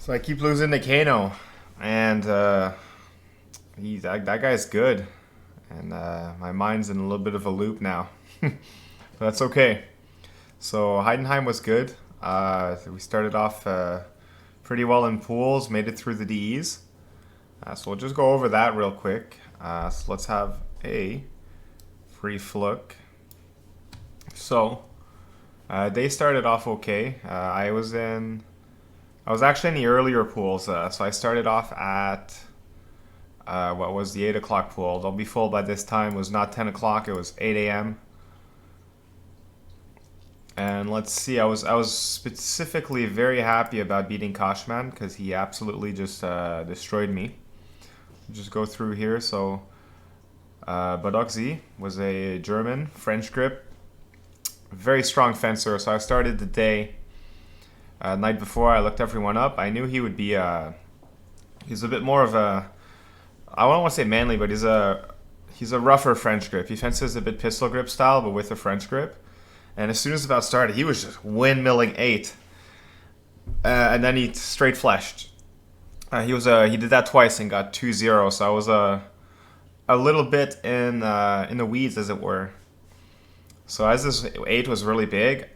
So I keep losing to Kano, and that guy's good, and my mind's in a little bit of a loop now. But that's okay. So Heidenheim was good. We started off pretty well in pools, made it through the DEs. So we'll just go over that real quick. So let's have a brief look. So they started off okay. I was actually in the earlier pools, so I started off at what was the 8 o'clock pool. They'll be full by this time. It was not 10 o'clock, it was 8 a.m. And let's see, I was specifically very happy about beating Koshman because he absolutely just destroyed me. Just go through here. So Badoxi was a German, French grip, very strong fencer. So I started the day. Night before, I looked everyone up. I knew he would be he's a bit more of a, I don't want to say manly, but he's a rougher French grip. He fences a bit pistol grip style, but with a French grip. And as soon as the bout started, he was just windmilling 8, and then he straight fleshed. He did that twice and got 2-0. So I was a little bit in the weeds, as it were. So as this 8 was really big,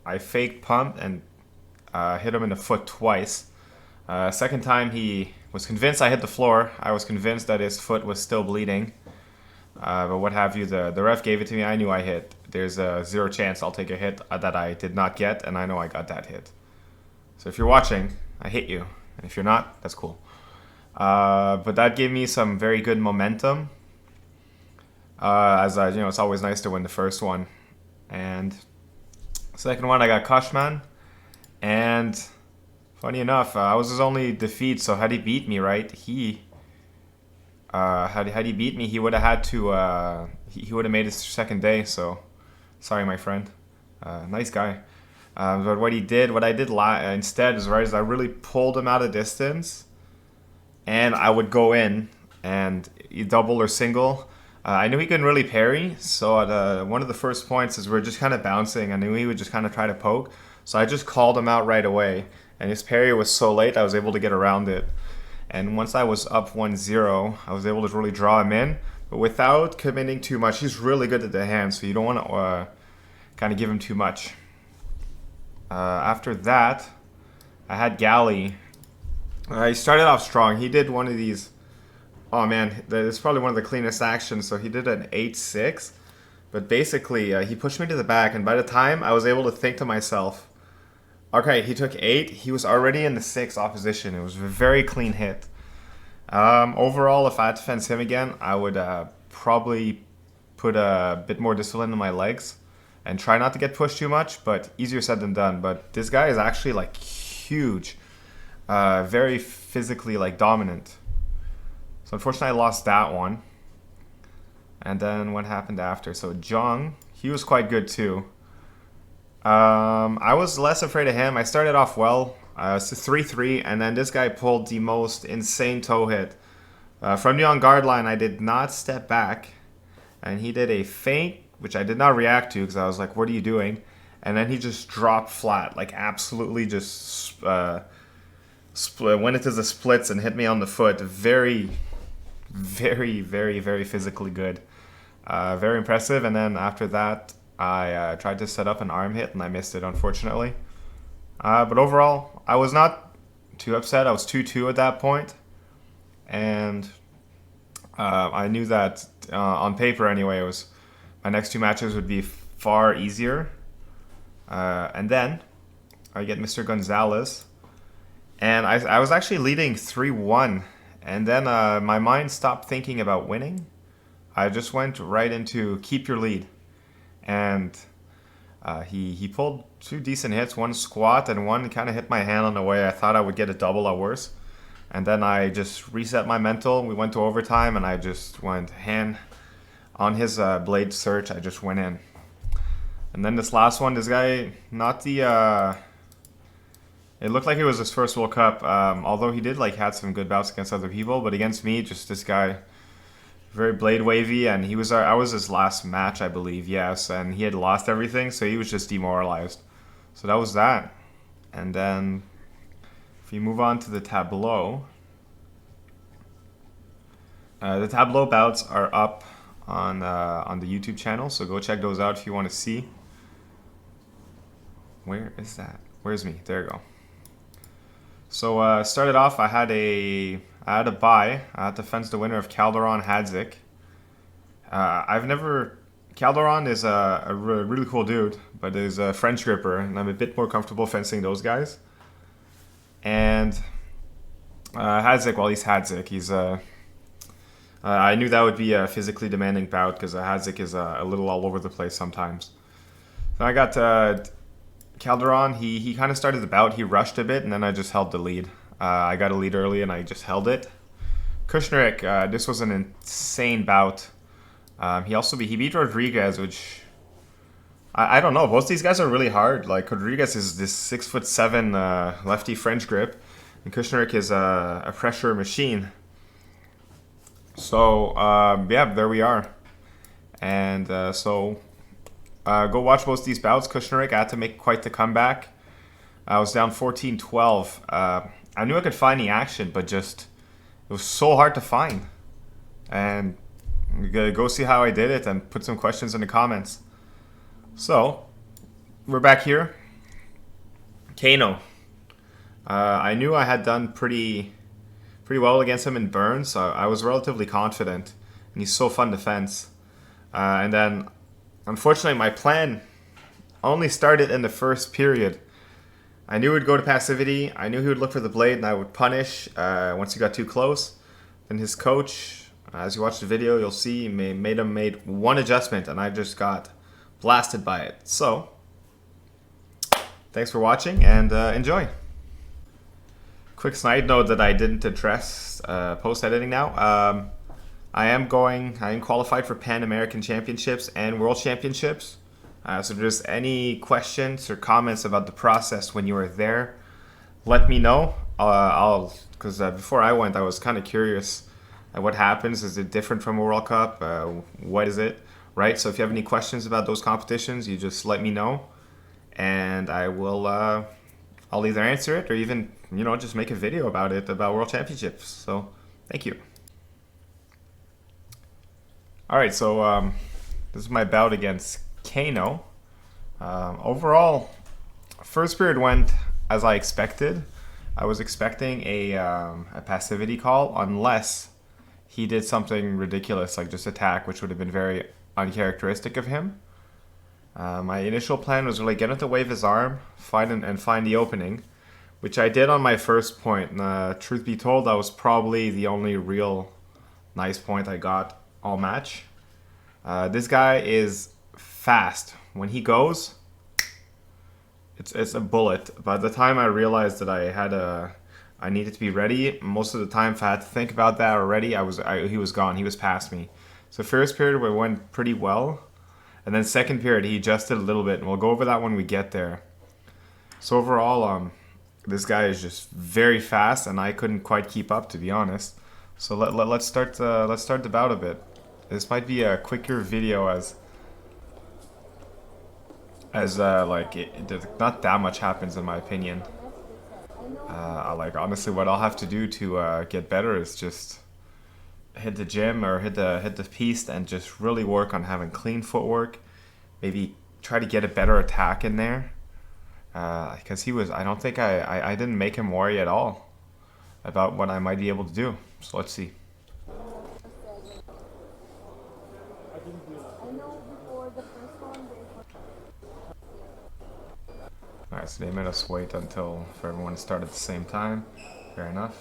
I faked pumped and hit him in the foot twice. Second time, he was convinced I hit the floor. I was convinced that his foot was still bleeding. But what have you, the ref gave it to me. I knew I hit. There's a 0 chance I'll take a hit that I did not get, and I know I got that hit. So if you're watching, I hit you. And if you're not, that's cool. But that gave me some very good momentum. It's always nice to win the first one. And second one, I got Koshman. And funny enough, I was his only defeat. So had he beat me, right? Had he beat me, he would have had to. He would have made his second day. So sorry, my friend. Nice guy. But what I did instead is I really pulled him out of distance, and I would go in and double or single. I knew he couldn't really parry, so at one of the first points as we were just kind of bouncing, I knew he would just kind of try to poke. So I just called him out right away, and his parry was so late I was able to get around it. And once I was up 1-0, I was able to really draw him in, but without committing too much. He's really good at the hand, so you don't want to kind of give him too much. After that, I had Galley. He started off strong. He did one of these. Oh man, it's probably one of the cleanest actions. So he did an 8-6, but basically he pushed me to the back, and by the time I was able to think to myself, okay, he took 8. He was already in the 6 opposition. It was a very clean hit. Overall, if I had to fence him again, I would probably put a bit more discipline in my legs and try not to get pushed too much, but easier said than done. But this guy is actually like huge, very physically like dominant. So unfortunately, I lost that one. And then what happened after? So Jong, he was quite good too. I was less afraid of him. I started off well. It's 3-3, and then this guy pulled the most insane toe hit. From the on-guard line, I did not step back, and he did a feint, which I did not react to because I was like, what are you doing? And then he just dropped flat, like absolutely just went into the splits and hit me on the foot. Very, very, very, very physically good. Very impressive. And then after that, I tried to set up an arm hit and I missed it, unfortunately. But overall, I was not too upset. I was 2-2 at that point. And I knew that on paper anyway, my next 2 matches would be far easier. And then I get Mr. Gonzalez. And I was actually leading 3-1. And then my mind stopped thinking about winning. I just went right into keep your lead. And he pulled 2 decent hits, one squat and one kind of hit my hand on the way. I thought I would get a double at worse. And then I just reset my mental. We went to overtime and I just went hand on his blade search. I just went in. And then this last one, this guy, not the... It looked like it was his first World Cup, although he did had some good bouts against other people. But against me, just this guy... Very blade wavy, and I was his last match, I believe, yes, and he had lost everything, so he was just demoralized. So that was that. And then if you move on to the Tableau, the Tableau bouts are up on the YouTube channel, so go check those out if you want to see. Where is that? Where's me? There you go. So started off, I had a buy. I had to fence the winner of Calderon Hadzik. Calderon is a really cool dude, but is a French gripper, and I'm a bit more comfortable fencing those guys. And Hadzik, well, he's Hadzik. He's I knew that would be a physically demanding bout because Hadzik is a little all over the place sometimes. So I got Calderon. He kind of started the bout. He rushed a bit, and then I just held the lead. I got a lead early, and I just held it. Kushnerik, this was an insane bout. He beat Rodriguez, which I don't know. Both these guys are really hard. Like Rodriguez is this 6'7" lefty French grip, and Kushnerik is a pressure machine. So yeah, there we are. And go watch both these bouts. Kushnerik, I had to make quite the comeback. I was down 14-12. I knew I could find the action, but just it was so hard to find. And go see how I did it and put some questions in the comments. So we're back here. Kano. I knew I had done pretty well against him in Burns, so I was relatively confident. And he's so fun to fence. And then, unfortunately, my plan only started in the first period. I knew he would go to passivity. I knew he would look for the blade, and I would punish once he got too close. Then his coach, as you watch the video, you'll see he made one adjustment, and I just got blasted by it. So, thanks for watching, and enjoy. Quick side note that I didn't address post-editing now. I am qualified for Pan American Championships and World Championships. So if there's any questions or comments about the process when you are there, let me know. Because before I went, I was kind of curious at what happens. Is it different from a World Cup? What is it? Right? So if you have any questions about those competitions, you just let me know. And I will, I'll either answer it or even, just make a video about it, about World Championships. So thank you. All right, so this is my bout against Kano. Overall, first period went as I expected. I was expecting a passivity call unless he did something ridiculous like just attack, which would have been very uncharacteristic of him. My initial plan was really get him to wave his arm, find the opening, which I did on my first point. Truth be told, that was probably the only real nice point I got all match. This guy is fast. When he goes, it's a bullet. By the time I realized that I needed to be ready, most of the time if I had to think about that already, he was gone. He was past me. So first period we went pretty well, and then second period he adjusted a little bit, and we'll go over that when we get there. So overall, this guy is just very fast, and I couldn't quite keep up, to be honest. So let's start the bout a bit. This might be a quicker video as not that much happens in my opinion. Honestly, what I'll have to do to get better is just hit the gym or hit the piste and just really work on having clean footwork. Maybe try to get a better attack in there. Because I didn't make him worry at all about what I might be able to do. So let's see. Alright, so they made us wait for everyone to start at the same time. Fair enough.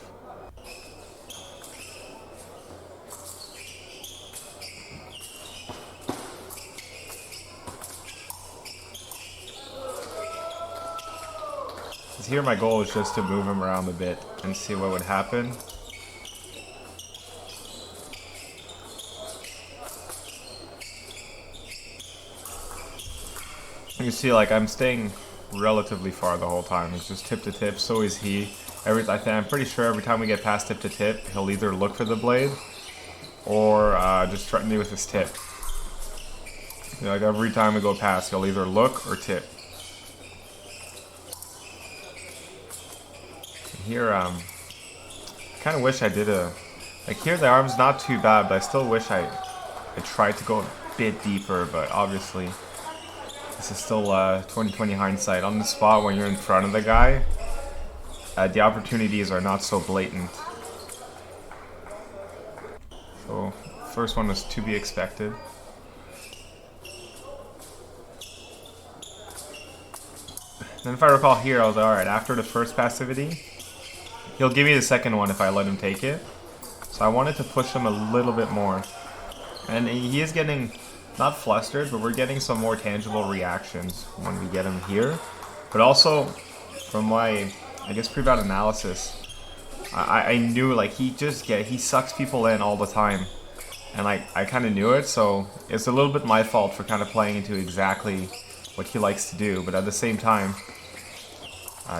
Here my goal is just to move him around a bit and see what would happen. You see, I'm staying relatively far the whole time. It's just tip to tip, so is he. I'm pretty sure every time we get past tip to tip, he'll either look for the blade or just threaten me with his tip. Every time we go past, he'll either look or tip. here, kind of wish I did a... Like here the arm's not too bad, but I still wish I tried to go a bit deeper, but obviously this is still 20/20 hindsight. On the spot when you're in front of the guy, the opportunities are not so blatant. So first one was to be expected. Then if I recall here, I was alright, after the first passivity, he'll give me the second one if I let him take it. So I wanted to push him a little bit more. And he is getting, not flustered, but we're getting some more tangible reactions when we get him here. But also, from my, I guess, pre-bout analysis, I knew, like, he sucks people in all the time. And I kind of knew it, so it's a little bit my fault for kind of playing into exactly what he likes to do. But at the same time,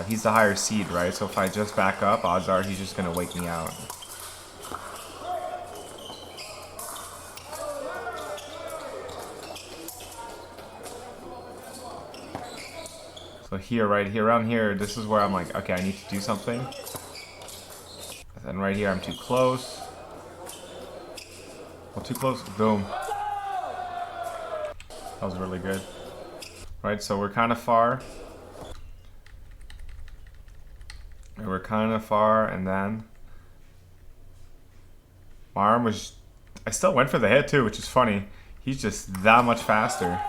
he's the higher seed, right? So if I just back up, odds are he's just going to wake me out. So here, right here, around here, this is where I'm like, okay, I need to do something. And then right here, I'm too close. Well, too close. Boom. That was really good. Right, so we're kind of far. And we're kind of far, and then my arm was... I still went for the hit too, which is funny. He's just that much faster.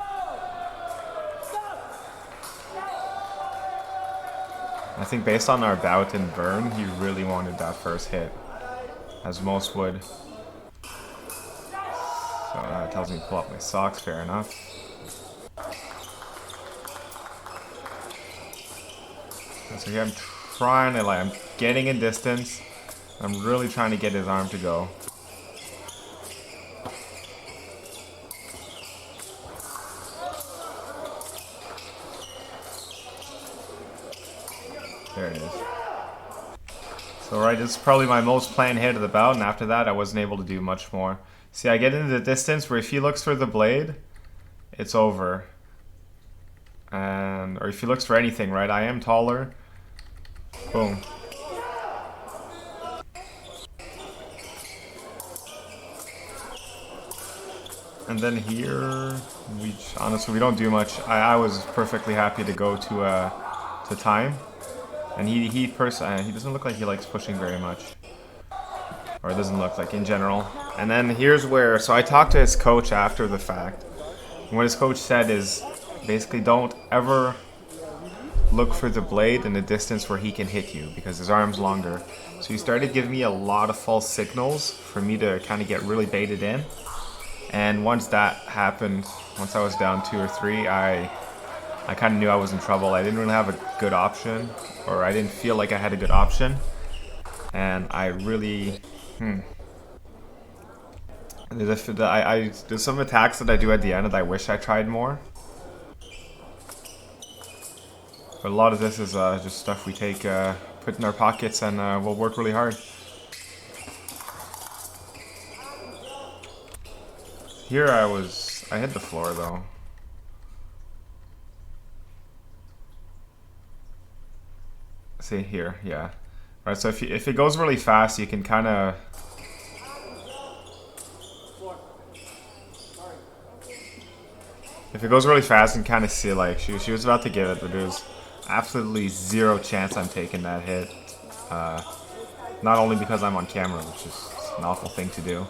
I think based on our bout and burn, he really wanted that first hit, as most would. So that tells me to pull up my socks, fair enough. And so here I'm trying to, like, I'm getting in distance. I'm really trying to get his arm to go. There it is. So right, this is probably my most planned hit of the bout, and after that I wasn't able to do much more. See, I get into the distance where if he looks for the blade, it's over. And, or if he looks for anything, right, I am taller. Boom. And then here, honestly, we don't do much. I was perfectly happy to go to time. And he doesn't look like he likes pushing very much. Or it doesn't look like in general. And then here's where, so I talked to his coach after the fact. And what his coach said is, basically don't ever look for the blade in the distance where he can hit you, because his arm's longer. So he started giving me a lot of false signals for me to kind of get really baited in. And once that happened, once I was down 2 or 3, I kind of knew I was in trouble. I didn't really have a good option, or I didn't feel like I had a good option. And I really, there's some attacks that I do at the end that I wish I tried more. But a lot of this is just stuff we take, put in our pockets, and we'll work really hard. Here I hit the floor though. See here, yeah. Right, so if it goes really fast, you can kind of... If it goes really fast, you can kind of see, like, she was about to give it, but there's absolutely zero chance I'm taking that hit. Not only because I'm on camera, which is an awful thing to do.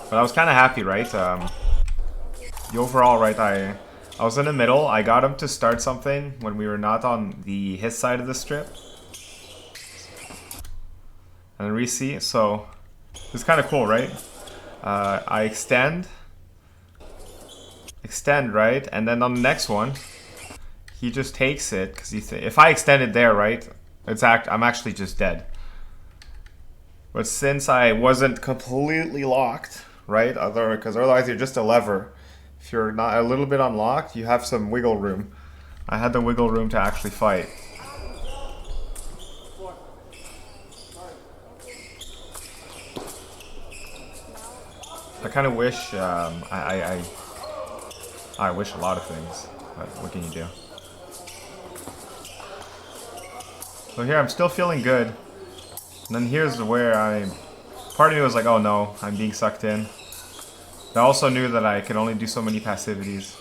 But I was kind of happy, right? The overall, right, I was in the middle. I got him to start something when we were not on his side of the strip. And then re-see, so it's kind of cool, right? I extend, right? And then on the next one, he just takes it, because if I extend it there, right, I'm actually just dead. But since I wasn't completely locked, right, because otherwise you're just a lever. If you're not a little bit unlocked, you have some wiggle room. I had the wiggle room to actually fight. I kind of wish, I wish a lot of things, but what can you do? So here I'm still feeling good. And then here's where part of me was like, oh no, I'm being sucked in. I also knew that I could only do so many passivities.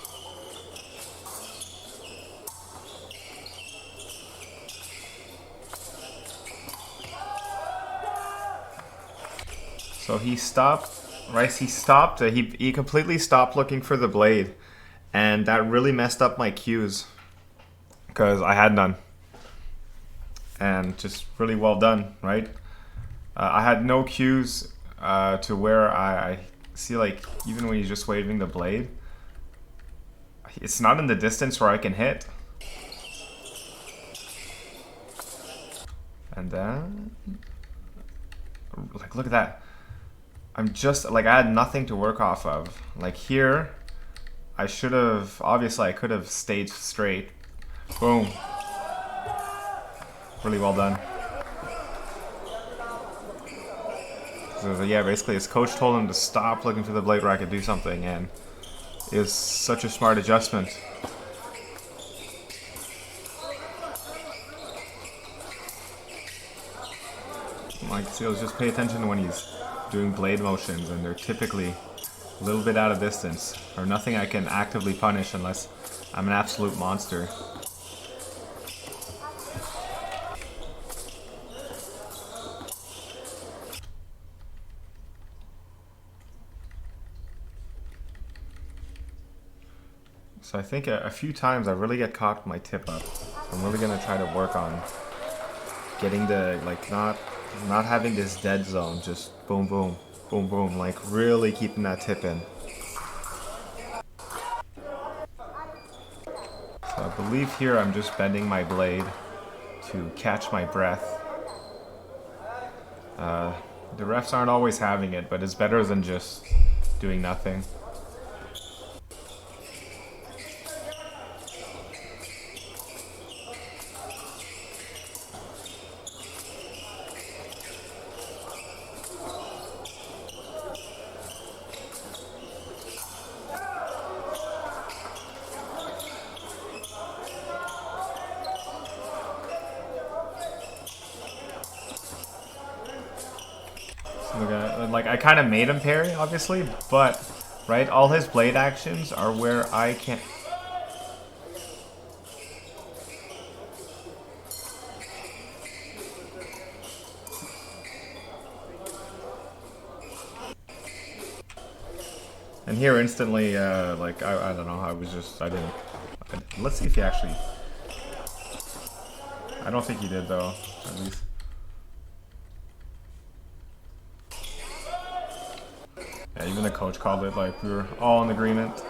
So he stopped, right? He stopped. He completely stopped looking for the blade, and that really messed up my cues because I had none. And just really well done, right? I had no cues to where I see, like, even when he's just waving the blade, it's not in the distance where I can hit. And then, like, look at that. I'm just, like, I had nothing to work off of. Like, here, I should have, obviously I could have stayed straight. Boom. Really well done. So, yeah, basically his coach told him to stop looking for the blade where I could do something, and it was such a smart adjustment. Like, so just pay attention to when he's doing blade motions, and they're typically a little bit out of distance, or nothing I can actively punish unless I'm an absolute monster. So I think a few times I really get caught with my tip up. I'm really gonna try to work on getting the, like, not having this dead zone, just boom, boom, boom, boom, like really keeping that tip in. So I believe here I'm just bending my blade to catch my breath. The refs aren't always having it, but it's better than just doing nothing. Like, I kind of made him parry, obviously, but, right, all his blade actions are where I can't... And here instantly, like, I don't know, I was just, let's see if he actually... I don't think he did, though, at least. Yeah, even the coach called it, like, we were all in agreement.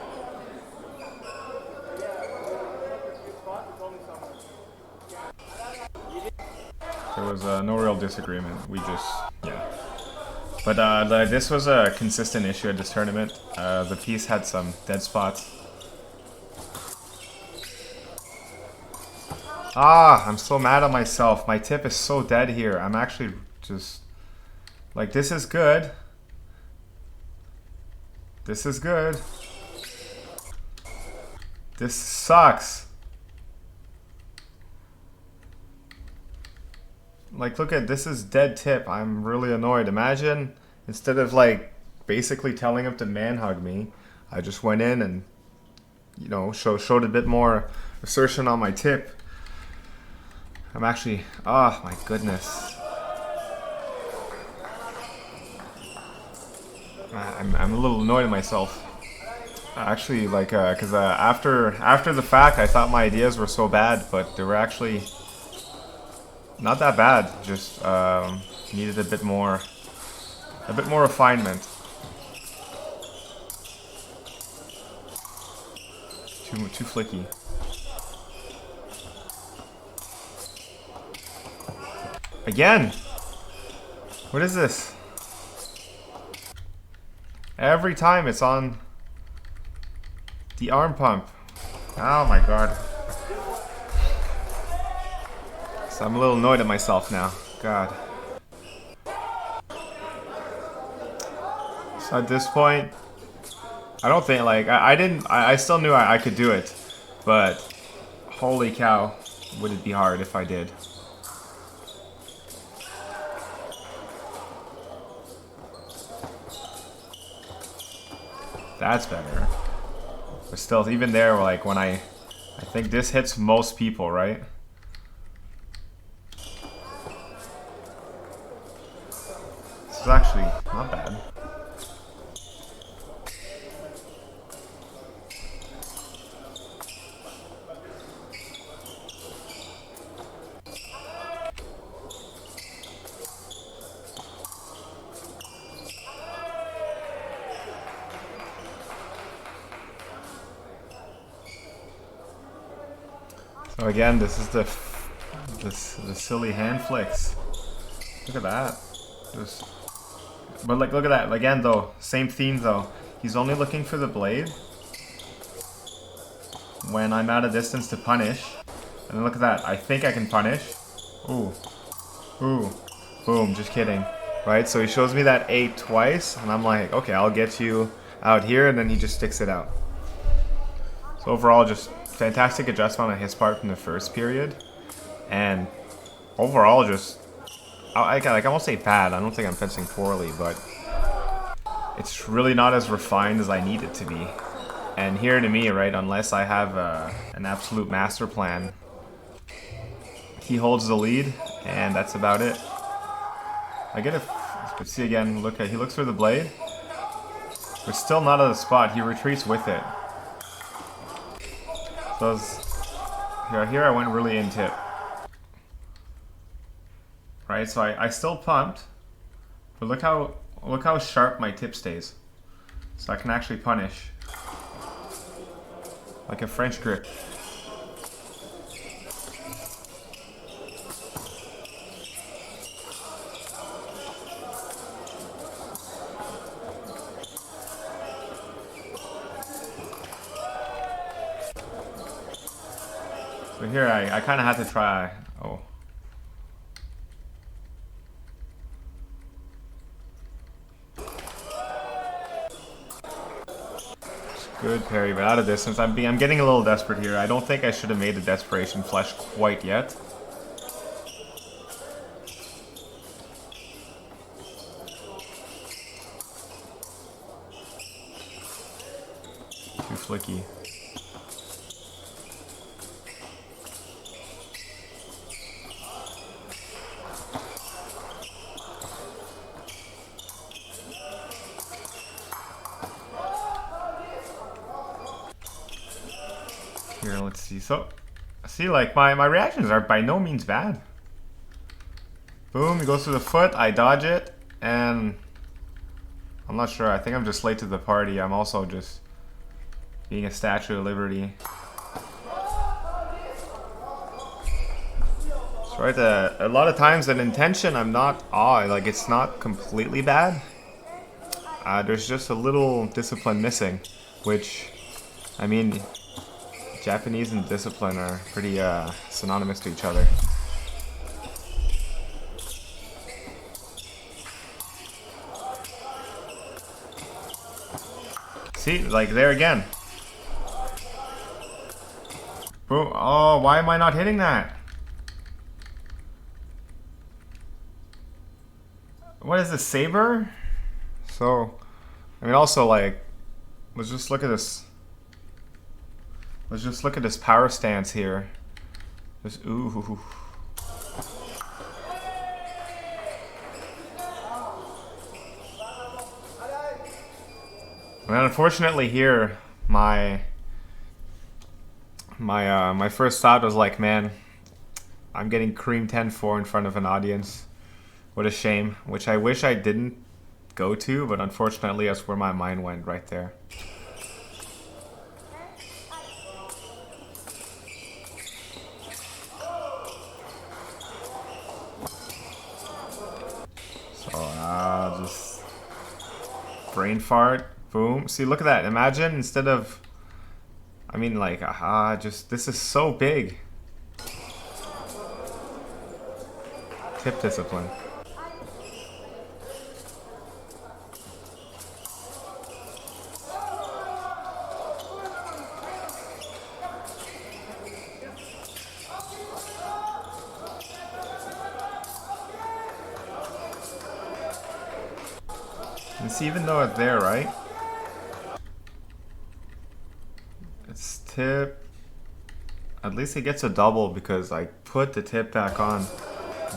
There was no real disagreement. We just, yeah. But this was a consistent issue at this tournament. The piece had some dead spots. Ah, I'm so mad at myself. My tip is so dead here. I'm actually just, like, this is good. This is good. This sucks. Like, look at this, is dead tip. I'm really annoyed. Imagine, instead of, like, basically telling him to man hug me, I just went in and, you know, showed a bit more assertion on my tip. I'm actually, oh my goodness. I'm a little annoyed at myself. Actually, like, because after the fact, I thought my ideas were so bad, but they were actually not that bad. Just needed a bit more refinement. Too flicky. Again. What is this? Every time it's on the arm pump. Oh my god. So I'm a little annoyed at myself now. God. So at this point, I don't think, like, I still knew I could do it, but holy cow, would it be hard if I did. That's better. But still, even there, like when I think this hits most people, right? This is actually not bad. So again, this is the silly hand flicks. Look at that. But like, look at that again though. Same theme though. He's only looking for the blade when I'm at a distance to punish. And then look at that. I think I can punish. Ooh, ooh, boom. Just kidding. Right. So he shows me that 8 twice, and I'm like, okay, I'll get you out here, and then he just sticks it out. So overall, just fantastic adjustment on his part from the first period, and overall just I won't say bad. I don't think I'm fencing poorly, but it's really not as refined as I need it to be. And here to me, right, unless I have an absolute master plan, he holds the lead, and that's about it. I get it. But see again, look at he looks for the blade. We're still not at the spot. He retreats with it. So here I went really in tip. Right, so I still pumped, but look how sharp my tip stays. So I can actually punish. Like a French grip. So here I kind of had to try. Oh. Good parry, but out of distance. I'm getting a little desperate here. I don't think I should have made the desperation flush quite yet. Too flicky. Here, let's see. So, see, like, my reactions are by no means bad. Boom, he goes through the foot, I dodge it, and I'm not sure. I think I'm just late to the party. I'm also just being a Statue of Liberty. So, right, a lot of times an intention, I'm not, like, it's not completely bad. There's just a little discipline missing, which, I mean, Japanese and discipline are pretty synonymous to each other. See, like there again. Boom. Oh, why am I not hitting that? What is this, saber? So, I mean, also like, let's just look at this. Let's just look at this power stance here. Just ooh. And unfortunately here, my first thought was like, man, I'm getting cream 10-4 in front of an audience. What a shame. Which I wish I didn't go to, but unfortunately that's where my mind went right there. So just brain fart. Boom. See, look at that. Imagine instead of, I mean, like, just, this is so big. Tip discipline. And see, even though it's there, right? tip. At least he gets a double because I put the tip back on.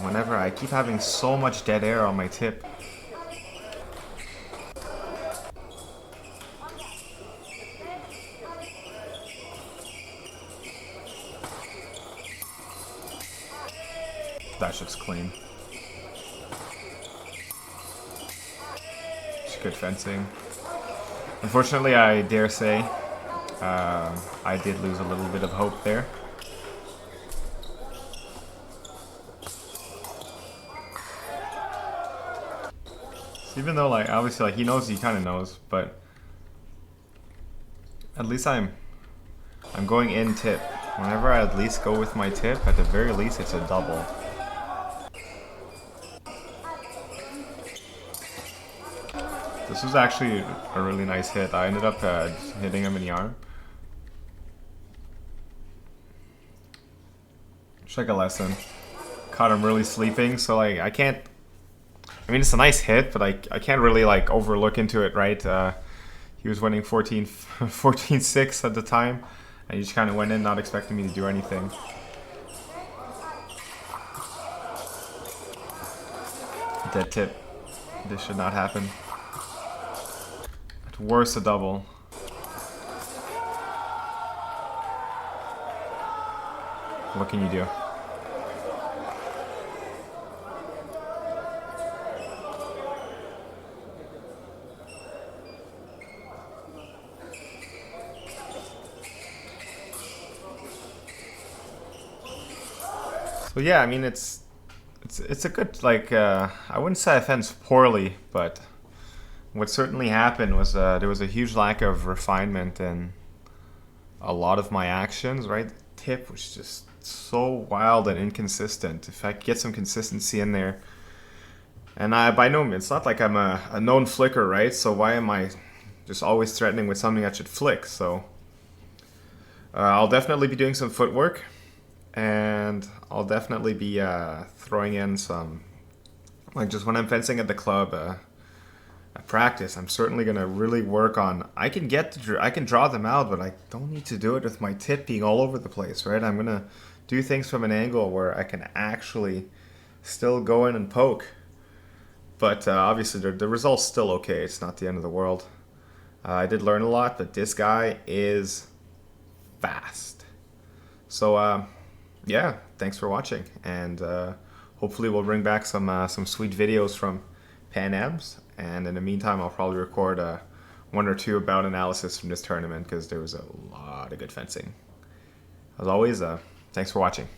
Whenever I keep having so much dead air on my tip. That shit's clean. It's good fencing. Unfortunately, I dare say, I did lose a little bit of hope there. So even though, like, obviously, like, he knows, he kind of knows, but at least I'm going in tip. Whenever I at least go with my tip, at the very least, it's a double. This was actually a really nice hit. I ended up hitting him in the arm. It's like a lesson. Caught him really sleeping, so like I can't. I mean, it's a nice hit, but I can't really like overlook into it, right? He was winning 14-6 at the time, and he just kind of went in not expecting me to do anything. Dead tip. This should not happen. At worst, a double. What can you do? So yeah, I mean it's a good, like, I wouldn't say I fenced poorly, but what certainly happened was there was a huge lack of refinement in a lot of my actions, right? The tip was just so wild and inconsistent. If I could get some consistency in there, and by no means, it's not like I'm a known flicker, right? So why am I just always threatening with something that should flick? So I'll definitely be doing some footwork. And I'll definitely be throwing in some, like, just when I'm fencing at the club, at practice, I'm certainly gonna really work on. I can draw them out, but I don't need to do it with my tip being all over the place, right? I'm gonna do things from an angle where I can actually still go in and poke. But obviously, the result's still okay. It's not the end of the world. I did learn a lot, but this guy is fast. So. Yeah, thanks for watching, and hopefully we'll bring back some sweet videos from Pan Ams, and in the meantime I'll probably record one or two about analysis from this tournament because there was a lot of good fencing. As always, thanks for watching.